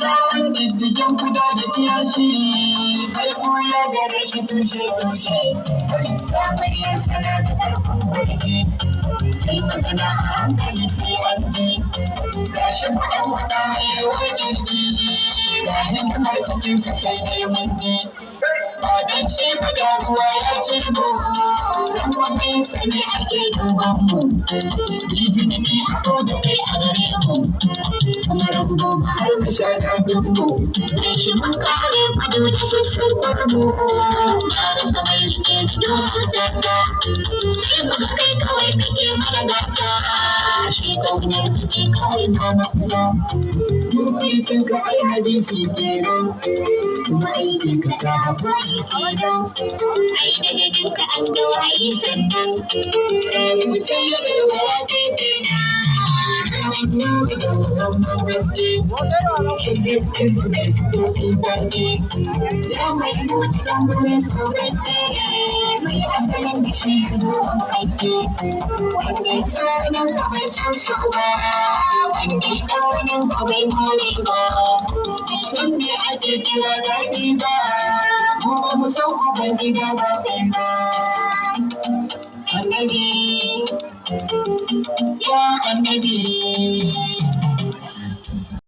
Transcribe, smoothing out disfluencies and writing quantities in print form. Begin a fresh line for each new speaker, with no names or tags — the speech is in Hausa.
Sawun diddigin guda da kiyashi, farko ya gare shi tushe. Zamariyar sana da ƙarfin gurji, sai magana a hankali sai an ji. Gashi faɗan wata haihuwar ƙirji, ga hikimar cikinsa sai dai mun ji. Ba don shi ba da ruwa ya ce mu, don matsayinsa ne ake duban mu. Izini ne a da kai a gare mu, kuma rambo ba har mu sha daɗin mu. Kai shi mun kare gudu da sassarfar mu, ya rasa mai rike da dogon tata. Sai muka kai kawai kake mana gata, shi ƙaunar kace kawai ma mafiya. Mutuncin ka ai hadisi kenan, kuma aikin ka ta haƙuri kenan. Ai da ganin ka an ga waye sannan, sai ya ɗaura kenan. Ya mai nuna ɗan wurin tsoronke, mai asalin da shi zuwan aiki. Wanda ya tsoron ka bai san so ba, wanda ya ɗaurin ka bai more ba. Bai san me ake kira daɗi ba, mu ba mu san ubangida ba ɗaya ba. Annabi, ya annabi.